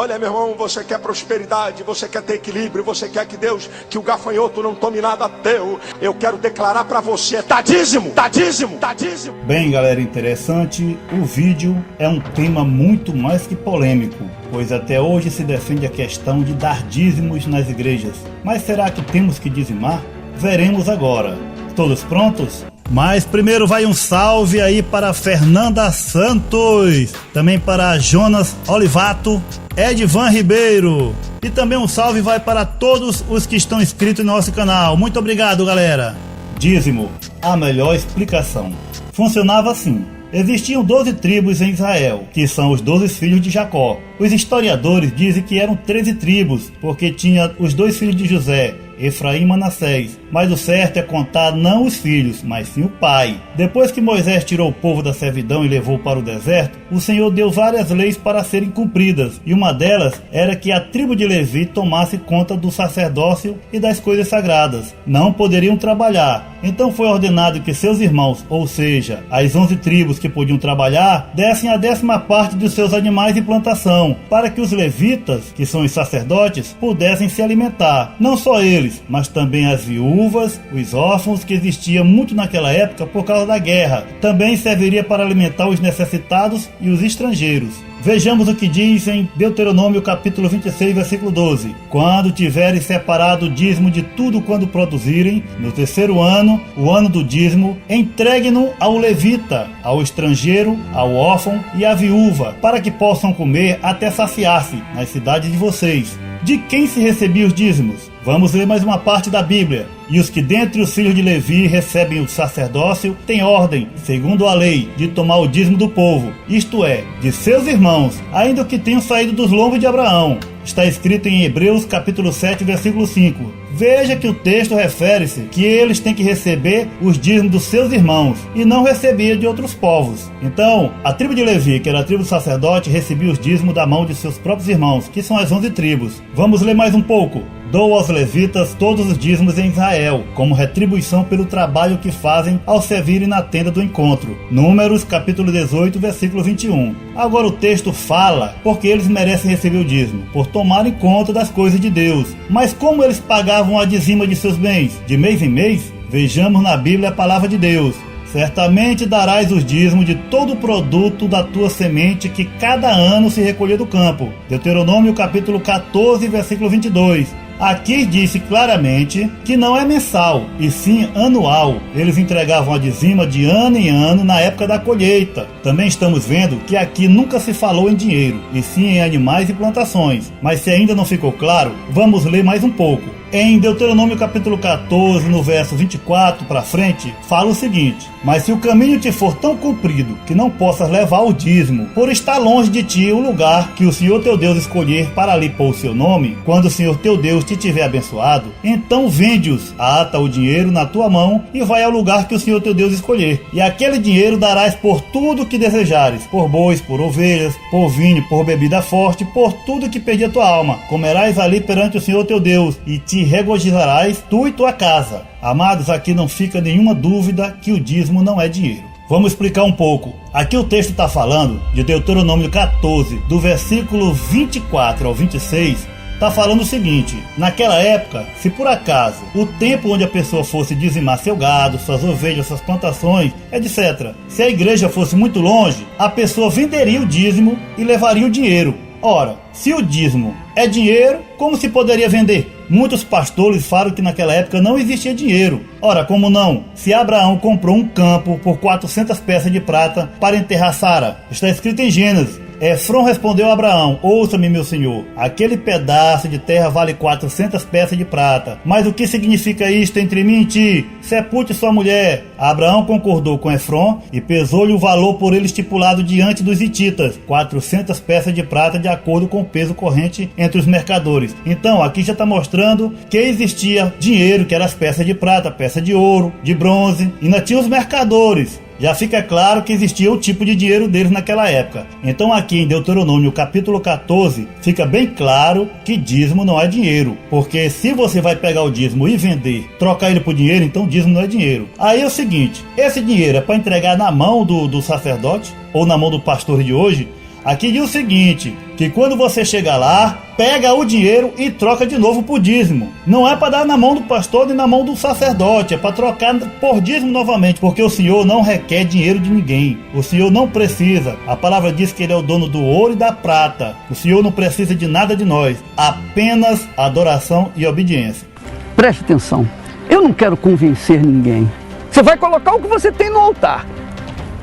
Olha, meu irmão, você quer prosperidade, você quer ter equilíbrio, você quer que Deus, que o gafanhoto não tome nada teu. Eu quero declarar para você, dá dízimo, dá dízimo, dá dízimo. Bem, galera, interessante, o vídeo é um tema muito mais que polêmico, pois até hoje se defende a questão de dar dízimos nas igrejas. Mas será que temos que dizimar? Veremos agora. Todos prontos? Mas primeiro vai um salve aí para Fernanda Santos, também para Jonas Olivato, Edvan Ribeiro, e também um salve vai para todos os que estão inscritos no nosso canal. Muito obrigado, galera. Dízimo, a melhor explicação. Funcionava assim. Existiam 12 tribos em Israel, que são os 12 filhos de Jacó. Os historiadores dizem que eram 13 tribos, porque tinha os 2 filhos de José, Efraim e Manassés, mas o certo é contar não os filhos, mas sim o pai. Depois que Moisés tirou o povo da servidão e levou para o deserto, o Senhor deu várias leis para serem cumpridas, e uma delas era que a tribo de Levi tomasse conta do sacerdócio e das coisas sagradas. Não poderiam trabalhar, então foi ordenado que seus irmãos, ou seja, as 11 tribos que podiam trabalhar, dessem a 10ª parte dos seus animais e plantação, para que os levitas, que são os sacerdotes, pudessem se alimentar. Não só eles, mas também as viúvas, os órfãos, que existia muito naquela época por causa da guerra. Também serviria para alimentar os necessitados e os estrangeiros. Vejamos o que diz em Deuteronômio capítulo 26, versículo 12. Quando tiveres separado o dízimo de tudo quando produzirem, no 3º ano, o ano do dízimo, entregue-no ao levita, ao estrangeiro, ao órfão e à viúva, para que possam comer até saciar-se nas cidades de vocês. De quem se recebiam os dízimos? Vamos ler mais uma parte da Bíblia. E os que dentre os filhos de Levi recebem o sacerdócio têm ordem, segundo a lei, de tomar o dízimo do povo, isto é, de seus irmãos, ainda que tenham saído dos lombos de Abraão. Está escrito em Hebreus capítulo 7, versículo 5. Veja que o texto refere-se que eles têm que receber os dízimos dos seus irmãos e não recebia de outros povos. Então, a tribo de Levi, que era a tribo do sacerdote, recebia os dízimos da mão de seus próprios irmãos, que são as 11 tribos. Vamos ler mais um pouco. Dou aos levitas todos os dízimos em Israel, como retribuição pelo trabalho que fazem ao servirem na tenda do encontro. Números, capítulo 18, versículo 21. Agora o texto fala porque eles merecem receber o dízimo, por tomarem conta das coisas de Deus. Mas como eles pagavam a dizima de seus bens, de mês em mês? Vejamos na Bíblia a palavra de Deus. Certamente darás os dízimos de todo o produto da tua semente que cada ano se recolher do campo. Deuteronômio capítulo 14, versículo 22. Aqui disse claramente que não é mensal, e sim anual. Eles entregavam a dizima de ano em ano na época da colheita. Também estamos vendo que aqui nunca se falou em dinheiro, e sim em animais e plantações. Mas se ainda não ficou claro, vamos ler mais um pouco. Em Deuteronômio capítulo 14, no verso 24 para frente, fala o seguinte: mas se o caminho te for tão comprido que não possas levar o dízimo, por estar longe de ti o lugar que o Senhor teu Deus escolher para ali pôr o seu nome, quando o Senhor teu Deus te tiver abençoado, então vende-os, ata o dinheiro na tua mão e vai ao lugar que o Senhor teu Deus escolher. E aquele dinheiro darás por tudo que desejares, por bois, por ovelhas, por vinho, por bebida forte, por tudo que pedir a tua alma. Comerás ali perante o Senhor teu Deus e te regozijarás tu e tua casa. Amados, aqui não fica nenhuma dúvida que o dízimo não é dinheiro. Vamos explicar um pouco. Aqui o texto está falando de Deuteronômio 14, do versículo 24 ao 26, está falando o seguinte: naquela época, se por acaso o tempo onde a pessoa fosse dizimar seu gado, suas ovelhas, suas plantações, etc., se a igreja fosse muito longe, a pessoa venderia o dízimo e levaria o dinheiro. Ora, se o dízimo é dinheiro, como se poderia vender? Muitos pastores falam que naquela época não existia dinheiro. Ora, como não? Se Abraão comprou um campo por 400 peças de prata para enterrar Sara, está escrito em Gênesis. Efron respondeu a Abraão: ouça-me, meu senhor, aquele pedaço de terra vale 400 peças de prata. Mas o que significa isto entre mim e ti? Sepulte sua mulher. Abraão concordou com Efron e pesou-lhe o valor por ele estipulado diante dos hititas, 400 peças de prata, de acordo com o peso corrente entre os mercadores. Então aqui já está mostrando que existia dinheiro, que eram as peças de prata, peça de ouro, de bronze, e ainda tinha os mercadores. Já fica claro que existia o tipo de dinheiro deles naquela época. Então aqui em Deuteronômio capítulo 14, fica bem claro que dízimo não é dinheiro. Porque se você vai pegar o dízimo e vender, trocar ele por dinheiro, então dízimo não é dinheiro. Aí é o seguinte: esse dinheiro é para entregar na mão do sacerdote ou na mão do pastor de hoje? Aqui diz o seguinte, que quando você chega lá, pega o dinheiro e troca de novo por dízimo. Não é para dar na mão do pastor nem na mão do sacerdote, é para trocar por dízimo novamente, porque o Senhor não requer dinheiro de ninguém. O Senhor não precisa. A palavra diz que Ele é o dono do ouro e da prata. O Senhor não precisa de nada de nós, apenas adoração e obediência. Preste atenção, eu não quero convencer ninguém. Você vai colocar o que você tem no altar.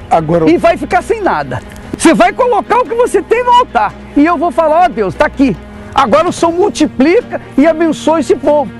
Agora e vai ficar sem nada. Você vai colocar o que você tem no altar. E eu vou falar, ó Deus, está aqui. Agora o Senhor multiplica e abençoa esse povo.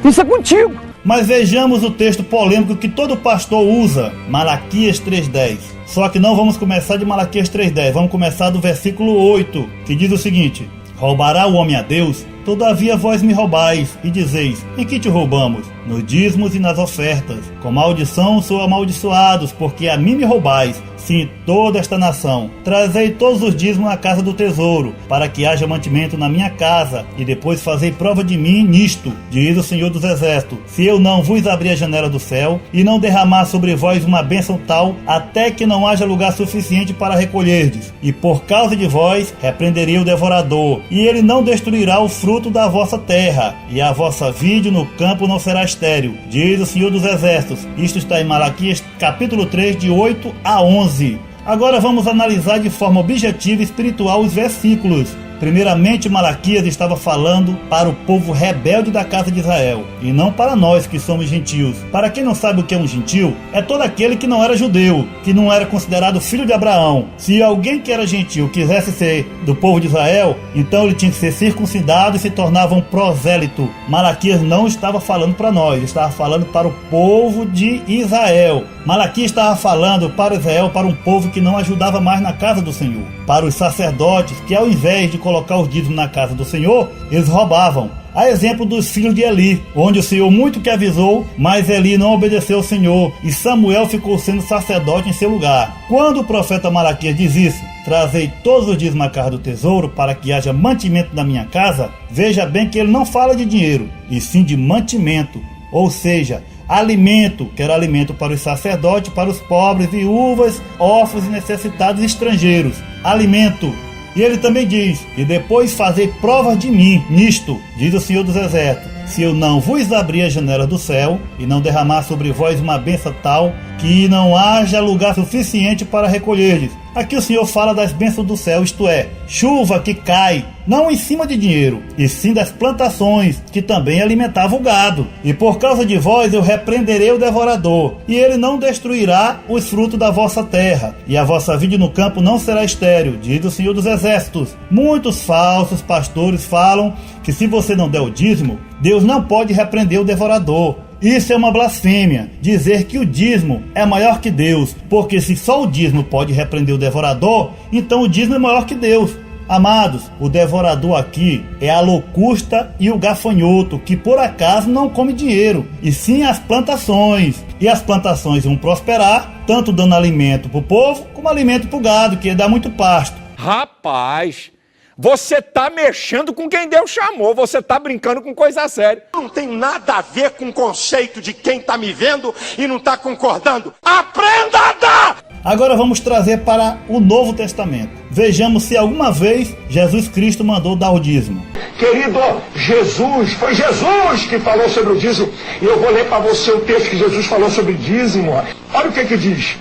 Isso é contigo. Mas vejamos o texto polêmico que todo pastor usa, Malaquias 3:10. Só que não vamos começar de Malaquias 3:10, vamos começar do versículo 8, que diz o seguinte: roubará o homem a Deus? Todavia vós me roubais, e dizeis, em que te roubamos? Nos dízimos e nas ofertas. Com maldição sou amaldiçoados, porque a mim me roubais, sim, toda esta nação. Trazei todos os dízimos à casa do tesouro, para que haja mantimento na minha casa, e depois fazei prova de mim nisto, diz o Senhor dos Exércitos, se eu não vos abrir a janela do céu, e não derramar sobre vós uma bênção tal, até que não haja lugar suficiente para recolherdes. E por causa de vós, repreenderei o devorador, e ele não destruirá o fruto da vossa terra, e a vossa vide no campo não será estéril, diz o Senhor dos Exércitos. Isto está em Malaquias capítulo 3, de 8 a 11. Agora vamos analisar de forma objetiva e espiritual os versículos. Primeiramente, Malaquias estava falando para o povo rebelde da casa de Israel, e não para nós que somos gentios. Para quem não sabe o que é um gentio, é todo aquele que não era judeu, que não era considerado filho de Abraão. Se alguém que era gentio quisesse ser do povo de Israel, então ele tinha que ser circuncidado e se tornava um prosélito. Malaquias não estava falando para nós, estava falando para o povo de Israel. Malaquias estava falando para Israel, para um povo que não ajudava mais na casa do Senhor. Para os sacerdotes, que ao invés de colocar os dízimos na casa do Senhor, eles roubavam. A exemplo dos filhos de Eli, onde o Senhor muito que avisou, mas Eli não obedeceu ao Senhor, e Samuel ficou sendo sacerdote em seu lugar. Quando o profeta Malaquias diz isso, trazei todos os dízimos à casa do tesouro, para que haja mantimento na minha casa, veja bem que ele não fala de dinheiro, e sim de mantimento, ou seja, alimento, que era alimento para os sacerdotes, para os pobres, viúvas, órfãos e necessitados estrangeiros. Alimento. E ele também diz, e depois fazei provas de mim nisto, diz o Senhor dos Exércitos, se eu não vos abrir a janela do céu, e não derramar sobre vós uma bênção tal, que não haja lugar suficiente para recolherdes. Aqui o Senhor fala das bênçãos do céu, isto é, chuva que cai, não em cima de dinheiro, e sim das plantações, que também alimentavam o gado. E por causa de vós eu repreenderei o devorador, e ele não destruirá os frutos da vossa terra, e a vossa vide no campo não será estéril, diz o Senhor dos Exércitos. Muitos falsos pastores falam que se você não der o dízimo, Deus não pode repreender o devorador. Isso é uma blasfêmia, dizer que o dízimo é maior que Deus, porque se só o dízimo pode repreender o devorador, então o dízimo é maior que Deus. Amados, o devorador aqui é a locusta e o gafanhoto, que por acaso não come dinheiro, e sim as plantações. E as plantações vão prosperar, tanto dando alimento para o povo, como alimento para o gado, que dá muito pasto. Rapaz, você tá mexendo com quem Deus chamou, você tá brincando com coisa séria. Não tem nada a ver com o conceito de quem está me vendo e não está concordando. Aprenda a dar! Agora vamos trazer para o Novo Testamento. Vejamos se alguma vez Jesus Cristo mandou dar o dízimo. Querido, foi Jesus que falou sobre o dízimo. E eu vou ler para você o texto que Jesus falou sobre dízimo. Olha o que diz.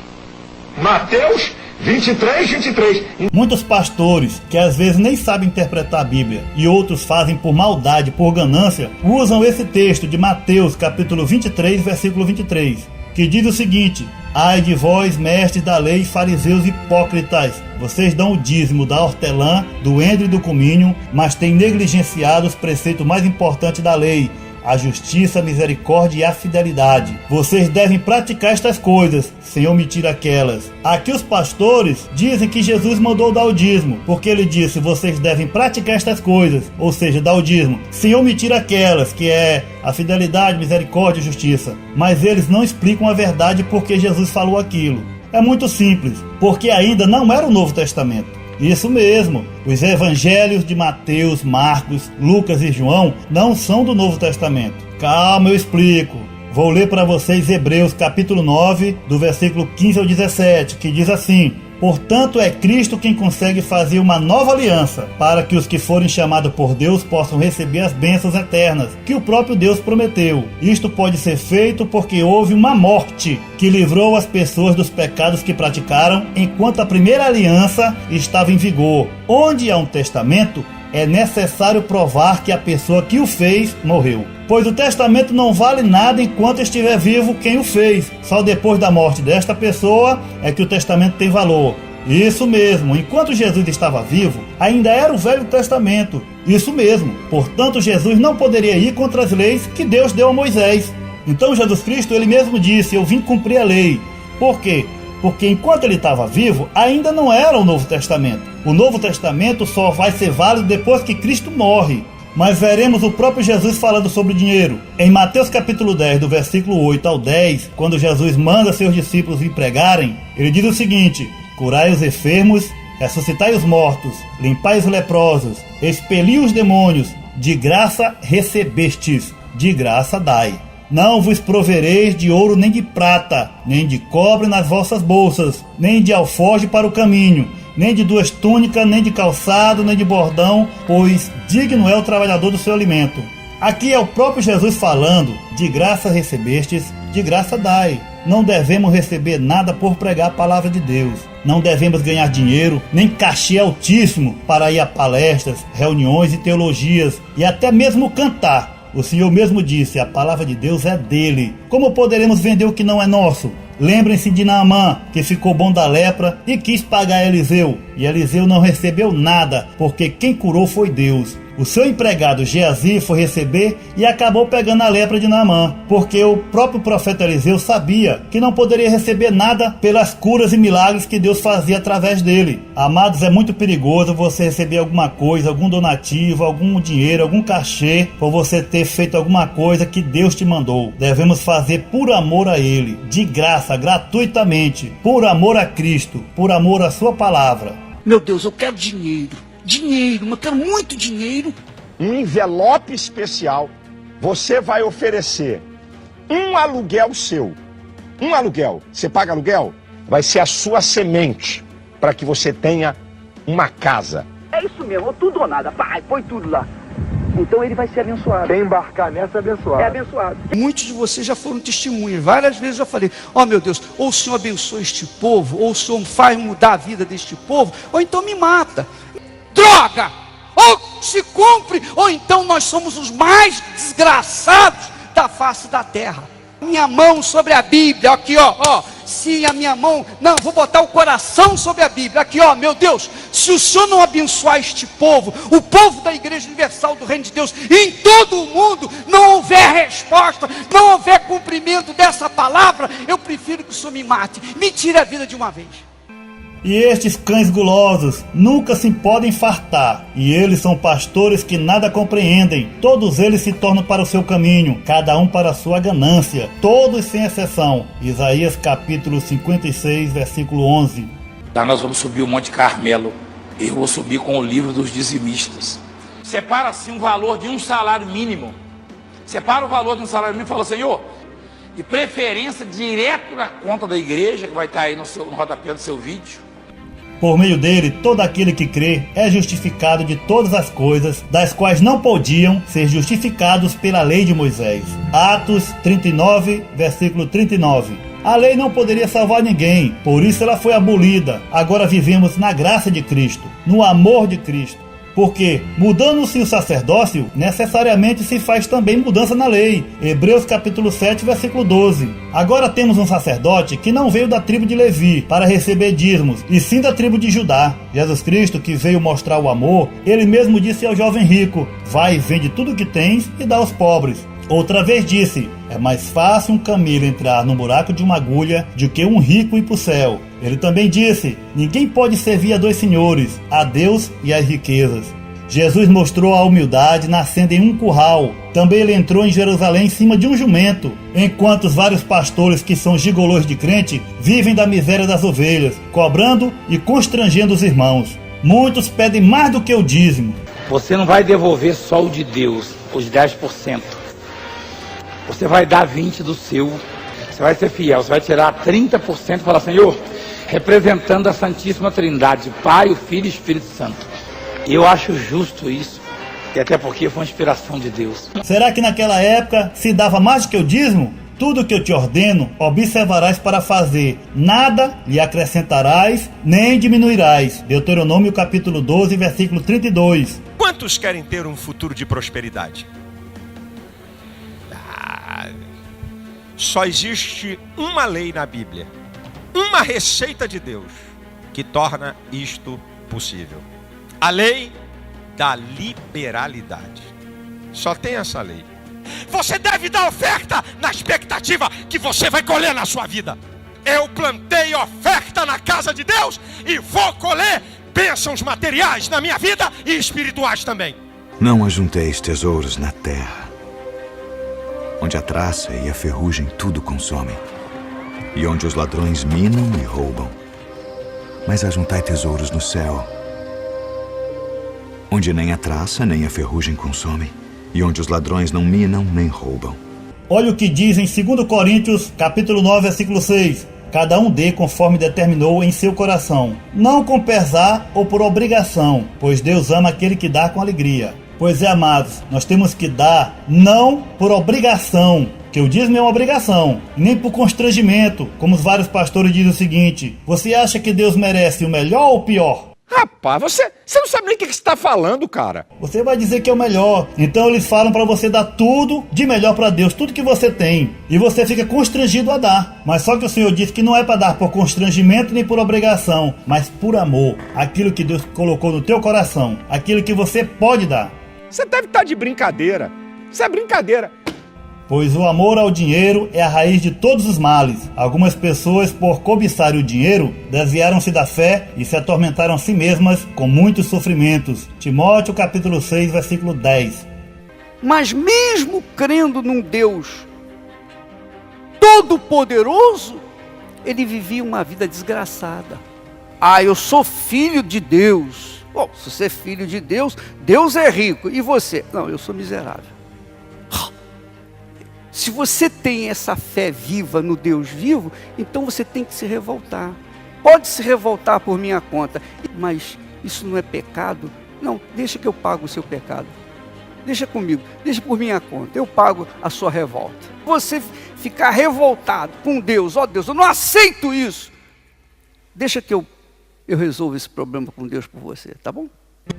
Mateus 23. Muitos pastores, que às vezes nem sabem interpretar a Bíblia, e outros fazem por maldade, por ganância, usam esse texto de Mateus capítulo 23, versículo 23, que diz o seguinte: ai de vós, mestres da lei, fariseus hipócritas, vocês dão o dízimo da hortelã, do endro e do cominho, mas têm negligenciado os preceitos mais importantes da lei, a justiça, a misericórdia e a fidelidade. Vocês devem praticar estas coisas, sem omitir aquelas. Aqui os pastores dizem que Jesus mandou dar o dízimo, porque ele disse, vocês devem praticar estas coisas, ou seja, dar o dízimo, sem omitir aquelas, que é a fidelidade, misericórdia e justiça. Mas eles não explicam a verdade porque Jesus falou aquilo. É muito simples, porque ainda não era o Novo Testamento. Isso mesmo, os evangelhos de Mateus, Marcos, Lucas e João não são do Novo Testamento. Calma, eu explico. Vou ler para vocês Hebreus capítulo 9, do versículo 15 ao 17, que diz assim: Portanto, é Cristo quem consegue fazer uma nova aliança, para que os que forem chamados por Deus possam receber as bênçãos eternas, que o próprio Deus prometeu. Isto pode ser feito porque houve uma morte que livrou as pessoas dos pecados que praticaram, enquanto a primeira aliança estava em vigor. Onde há um testamento, é necessário provar que a pessoa que o fez morreu. Pois o testamento não vale nada enquanto estiver vivo quem o fez. Só depois da morte desta pessoa é que o testamento tem valor. Isso mesmo, enquanto Jesus estava vivo, ainda era o Velho Testamento. Isso mesmo, portanto Jesus não poderia ir contra as leis que Deus deu a Moisés. Então Jesus Cristo, ele mesmo disse, eu vim cumprir a lei. Por quê? Porque enquanto ele estava vivo, ainda não era o Novo Testamento. O Novo Testamento só vai ser válido depois que Cristo morre. Mas veremos o próprio Jesus falando sobre dinheiro. Em Mateus capítulo 10, do versículo 8 ao 10, quando Jesus manda seus discípulos vir pregarem, ele diz o seguinte: curai os enfermos, ressuscitai os mortos, limpai os leprosos, expeli os demônios, de graça recebestes, de graça dai. Não vos provereis de ouro nem de prata, nem de cobre nas vossas bolsas, nem de alforje para o caminho, nem de 2 túnicas, nem de calçado, nem de bordão, pois digno é o trabalhador do seu alimento. Aqui é o próprio Jesus falando, de graça recebestes, de graça dai. Não devemos receber nada por pregar a palavra de Deus. Não devemos ganhar dinheiro, nem cachê altíssimo para ir a palestras, reuniões e teologias, e até mesmo cantar. O Senhor mesmo disse, a palavra de Deus é dele. Como poderemos vender o que não é nosso? Lembrem-se de Naamã, que ficou bom da lepra e quis pagar Eliseu. E Eliseu não recebeu nada, porque quem curou foi Deus. O seu empregado Geazi foi receber e acabou pegando a lepra de Naamã, porque o próprio profeta Eliseu sabia que não poderia receber nada pelas curas e milagres que Deus fazia através dele. Amados, é muito perigoso você receber alguma coisa, algum donativo, algum dinheiro, algum cachê, por você ter feito alguma coisa que Deus te mandou. Devemos fazer por amor a Ele, de graça, gratuitamente, por amor a Cristo, por amor à sua palavra. Meu Deus, eu quero dinheiro. Dinheiro, eu quero muito dinheiro. Um envelope especial, você vai oferecer um aluguel seu. Um aluguel. Você paga aluguel? Vai ser a sua semente para que você tenha uma casa. É isso mesmo, tudo ou nada. Pai, põe tudo lá. Então ele vai ser abençoado. Quem embarcar nessa é abençoado. É abençoado. Muitos de vocês já foram testemunhas. Várias vezes eu falei, ó meu Deus, ou o Senhor abençoa este povo, ou o Senhor faz mudar a vida deste povo, ou então me mata. Droga! Ou se cumpre, ou então nós somos os mais desgraçados da face da terra. Minha mão sobre a Bíblia, aqui ó, se a minha mão, não, vou botar o coração sobre a Bíblia, aqui ó, meu Deus, se o Senhor não abençoar este povo, o povo da Igreja Universal do Reino de Deus, em todo o mundo, não houver resposta, não houver cumprimento dessa palavra, eu prefiro que o Senhor me mate, me tire a vida de uma vez. E estes cães gulosos nunca se podem fartar, e eles são pastores que nada compreendem. Todos eles se tornam para o seu caminho, cada um para a sua ganância, todos sem exceção. Isaías capítulo 56, versículo 11. Lá nós vamos subir o Monte Carmelo. Eu vou subir com o livro dos dizimistas. Separa assim um valor de um salário mínimo. Separa o valor de um salário mínimo e fala, Senhor, de preferência direto na conta da igreja, que vai estar aí no rodapé do seu vídeo. Por meio dele, todo aquele que crê é justificado de todas as coisas, das quais não podiam ser justificados pela lei de Moisés. Atos 39, versículo 39. A lei não poderia salvar ninguém, por isso ela foi abolida. Agora vivemos na graça de Cristo, no amor de Cristo. Porque, mudando-se o sacerdócio, necessariamente se faz também mudança na lei. Hebreus capítulo 7, versículo 12. Agora temos um sacerdote que não veio da tribo de Levi para receber dízimos, e sim da tribo de Judá. Jesus Cristo, que veio mostrar o amor, ele mesmo disse ao jovem rico, vai, vende tudo o que tens e dá aos pobres. Outra vez disse, é mais fácil um camelo entrar no buraco de uma agulha do que um rico ir para o céu. Ele também disse, ninguém pode servir a 2 senhores, a Deus e às riquezas. Jesus mostrou a humildade nascendo em um curral. Também ele entrou em Jerusalém em cima de um jumento, enquanto os vários pastores que são gigolôs de crente vivem da miséria das ovelhas, cobrando e constrangendo os irmãos. Muitos pedem mais do que o dízimo. Você não vai devolver só o de Deus, os 10%. Você vai dar 20% do seu. você vai ser fiel, você vai tirar 30% e falar, Senhor, representando a Santíssima Trindade, o Pai, o Filho e o Espírito Santo. E eu acho justo isso, e até porque foi uma inspiração de Deus. Será que naquela época se dava mais do que o dízimo? Tudo que eu te ordeno, observarás para fazer. Nada lhe acrescentarás, nem diminuirás. Deuteronômio capítulo 12, versículo 32. Quantos querem ter um futuro de prosperidade? Só existe uma lei na Bíblia, uma receita de Deus que torna isto possível. A lei da liberalidade. Só tem essa lei. Você deve dar oferta na expectativa que você vai colher na sua vida. Eu plantei oferta na casa de Deus e vou colher bênçãos materiais na minha vida e espirituais também. Não ajunteis tesouros na terra, onde a traça e a ferrugem tudo consomem, e onde os ladrões minam e roubam. Mas ajuntai tesouros no céu, onde nem a traça nem a ferrugem consomem, e onde os ladrões não minam nem roubam. Olha o que diz em 2 Coríntios, capítulo 9, versículo 6. Cada um dê conforme determinou em seu coração, não com pesar ou por obrigação, pois Deus ama aquele que dá com alegria. Pois é, amados, nós temos que dar não por obrigação, que o dízimo é uma obrigação, nem por constrangimento, como os vários pastores dizem o seguinte: você acha que Deus merece o melhor ou o pior? Rapaz, você não sabe nem o que você está falando, cara. Você vai dizer que é o melhor. Então eles falam para você dar tudo de melhor para Deus, tudo que você tem. E você fica constrangido a dar. Mas só que o Senhor disse que não é para dar por constrangimento nem por obrigação, mas por amor. Aquilo que Deus colocou no teu coração, aquilo que você pode dar. Você deve estar de brincadeira. Isso é brincadeira. Pois o amor ao dinheiro é a raiz de todos os males. Algumas pessoas, por cobiçarem o dinheiro, desviaram-se da fé e se atormentaram a si mesmas com muitos sofrimentos. Timóteo capítulo 6, versículo 10. Mas mesmo crendo num Deus todo-poderoso, ele vivia uma vida desgraçada. Eu sou filho de Deus. Bom, se você é filho de Deus, Deus é rico. E você? Não, eu sou miserável. Se você tem essa fé viva no Deus vivo, então você tem que se revoltar. Pode se revoltar por minha conta, mas isso não é pecado? Não, deixa que eu pago o seu pecado. Deixa comigo, deixa por minha conta, eu pago a sua revolta. Você ficar revoltado com Deus, Deus, eu não aceito isso. Deixa que eu resolvo esse problema com Deus por você, tá bom?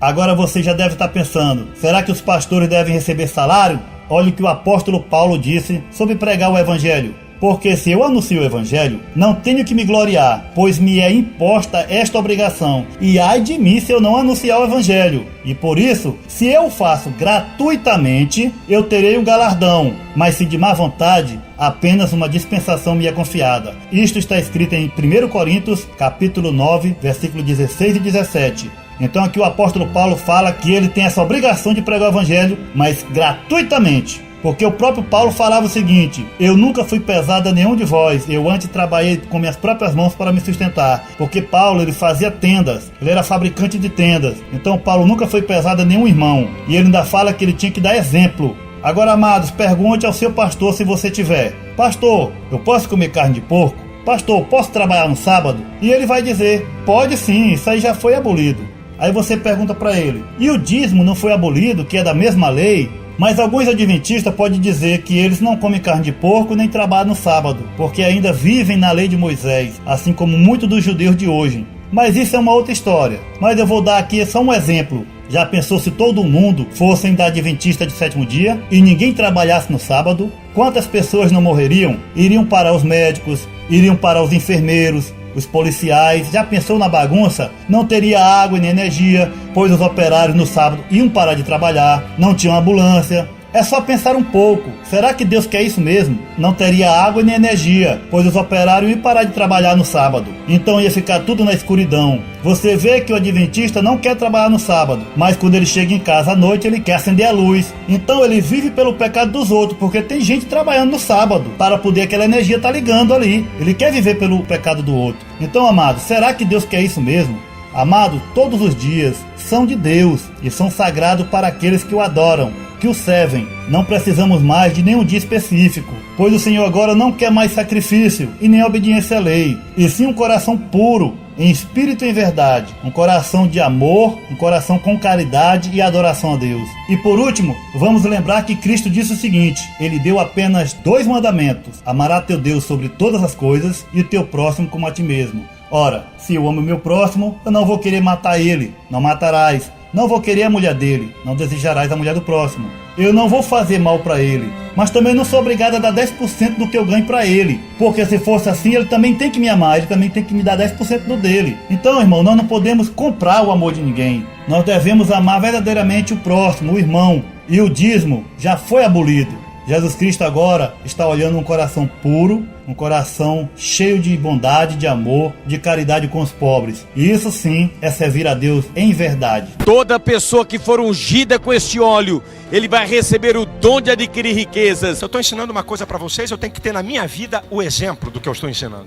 Agora você já deve estar pensando, será que os pastores devem receber salário? Olha o que o apóstolo Paulo disse sobre pregar o evangelho. Porque se eu anuncio o evangelho, não tenho que me gloriar, pois me é imposta esta obrigação. E ai de mim se eu não anunciar o evangelho. E por isso, se eu faço gratuitamente, eu terei um galardão. Mas se de má vontade, apenas uma dispensação me é confiada. Isto está escrito em 1 Coríntios, capítulo 9, versículo 16 e 17. Então aqui o apóstolo Paulo fala que ele tem essa obrigação de pregar o evangelho, mas gratuitamente. Porque o próprio Paulo falava o seguinte: eu nunca fui pesado a nenhum de vós, eu antes trabalhei com minhas próprias mãos para me sustentar. Porque Paulo, ele fazia tendas, ele era fabricante de tendas. Então Paulo nunca foi pesado a nenhum irmão. E ele ainda fala que ele tinha que dar exemplo. Agora, amados, pergunte ao seu pastor se você tiver: pastor, eu posso comer carne de porco? Pastor, posso trabalhar no sábado? E ele vai dizer: pode sim, isso aí já foi abolido. Aí você pergunta para ele: e o dízimo não foi abolido, que é da mesma lei? Mas alguns adventistas podem dizer que eles não comem carne de porco nem trabalham no sábado, porque ainda vivem na lei de Moisés, assim como muitos dos judeus de hoje. Mas isso é uma outra história. Mas eu vou dar aqui só um exemplo. Já pensou se todo mundo fossem da adventista de sétimo dia e ninguém trabalhasse no sábado? Quantas pessoas não morreriam? Iriam para os médicos, iriam para os enfermeiros, os policiais. Já pensou na bagunça? Não teria água nem energia, pois os operários no sábado iam parar de trabalhar, não tinham ambulância. É só pensar um pouco. Será que Deus quer isso mesmo? Não teria água nem energia, pois os operários iam parar de trabalhar no sábado. Então ia ficar tudo na escuridão. Você vê que o adventista não quer trabalhar no sábado, mas quando ele chega em casa à noite, ele quer acender a luz. Então ele vive pelo pecado dos outros, porque tem gente trabalhando no sábado, para poder aquela energia estar ligando ali. Ele quer viver pelo pecado do outro. Então, amado, será que Deus quer isso mesmo? Amado, todos os dias são de Deus e são sagrados para aqueles que o adoram. que o servem. Não precisamos mais de nenhum dia específico, pois o Senhor agora não quer mais sacrifício e nem obediência à lei, e sim um coração puro, em espírito e em verdade, um coração de amor, um coração com caridade e adoração a Deus. E por último, vamos lembrar que Cristo disse o seguinte: ele deu apenas 2 mandamentos: amarás teu Deus sobre todas as coisas e o teu próximo como a ti mesmo. Ora, se eu amo o meu próximo, eu não vou querer matar ele. Não matarás. Não vou querer a mulher dele. Não desejarás a mulher do próximo. Eu não vou fazer mal para ele, mas também não sou obrigado a dar 10% do que eu ganho para ele, porque se fosse assim, ele também tem que me amar, ele também tem que me dar 10% do dele. Então, irmão, nós não podemos comprar o amor de ninguém. Nós devemos amar verdadeiramente o próximo, o irmão, e o dízimo já foi abolido. Jesus Cristo agora está olhando um coração puro, um coração cheio de bondade, de amor, de caridade com os pobres. E isso sim é servir a Deus em verdade. Toda pessoa que for ungida com este óleo, ele vai receber o dom de adquirir riquezas. Se eu estou ensinando uma coisa para vocês, eu tenho que ter na minha vida o exemplo do que eu estou ensinando.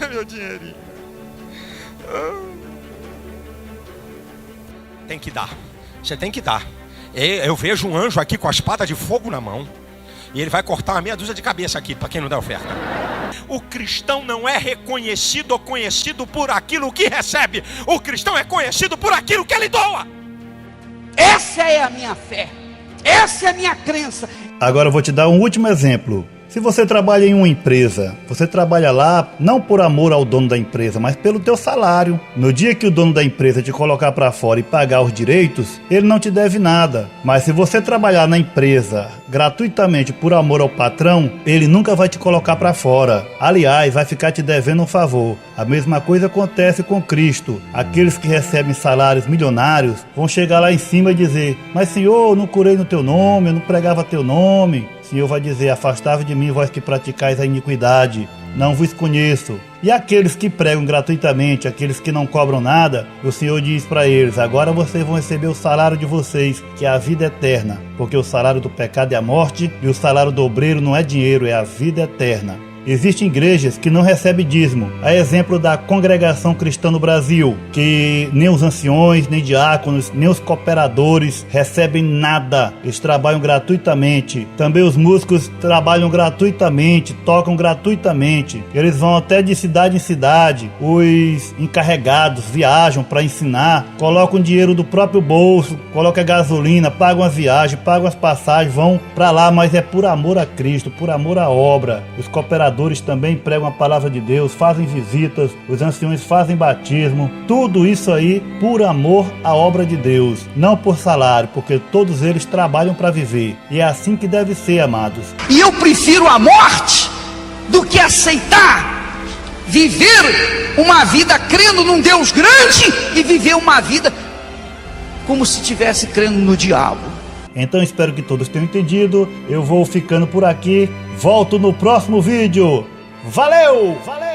Meu dinheirinho. Tem que dar. Você tem que dar. Eu vejo um anjo aqui com a espada de fogo na mão. E ele vai cortar uma meia dúzia de cabeça aqui, para quem não der oferta. O cristão não é reconhecido ou conhecido por aquilo que recebe. O cristão é conhecido por aquilo que ele doa. Essa é a minha fé. Essa é a minha crença. Agora eu vou te dar um último exemplo. Se você trabalha em uma empresa, você trabalha lá não por amor ao dono da empresa, mas pelo teu salário. No dia que o dono da empresa te colocar para fora e pagar os direitos, ele não te deve nada. Mas se você trabalhar na empresa gratuitamente por amor ao patrão, ele nunca vai te colocar para fora. Aliás, vai ficar te devendo um favor. A mesma coisa acontece com Cristo. Aqueles que recebem salários milionários vão chegar lá em cima e dizer: mas Senhor, eu não curei no teu nome, eu não pregava teu nome. O Senhor vai dizer: afastai-vos de mim, vós que praticais a iniquidade, não vos conheço. E aqueles que pregam gratuitamente, aqueles que não cobram nada, o Senhor diz para eles: agora vocês vão receber o salário de vocês, que é a vida eterna, porque o salário do pecado é a morte, e o salário do obreiro não é dinheiro, é a vida eterna. Existem igrejas que não recebem dízimo. A exemplo da Congregação Cristã no Brasil, que nem os anciões, nem diáconos, nem os cooperadores recebem nada. Eles trabalham gratuitamente. Também os músicos trabalham gratuitamente, tocam gratuitamente. Eles vão até de cidade em cidade. Os encarregados viajam para ensinar, colocam dinheiro do próprio bolso, colocam gasolina, pagam a viagem, pagam as passagens, vão para lá, mas é por amor a Cristo, por amor à obra. Os cooperadores também pregam a palavra de Deus, fazem visitas, os anciões fazem batismo, tudo isso aí por amor à obra de Deus, não por salário, porque todos eles trabalham para viver, e é assim que deve ser, amados. E eu prefiro a morte do que aceitar viver uma vida crendo num Deus grande e viver uma vida como se estivesse crendo no diabo. Então espero que todos tenham entendido. Eu vou ficando por aqui. Volto no próximo vídeo. Valeu! Valeu!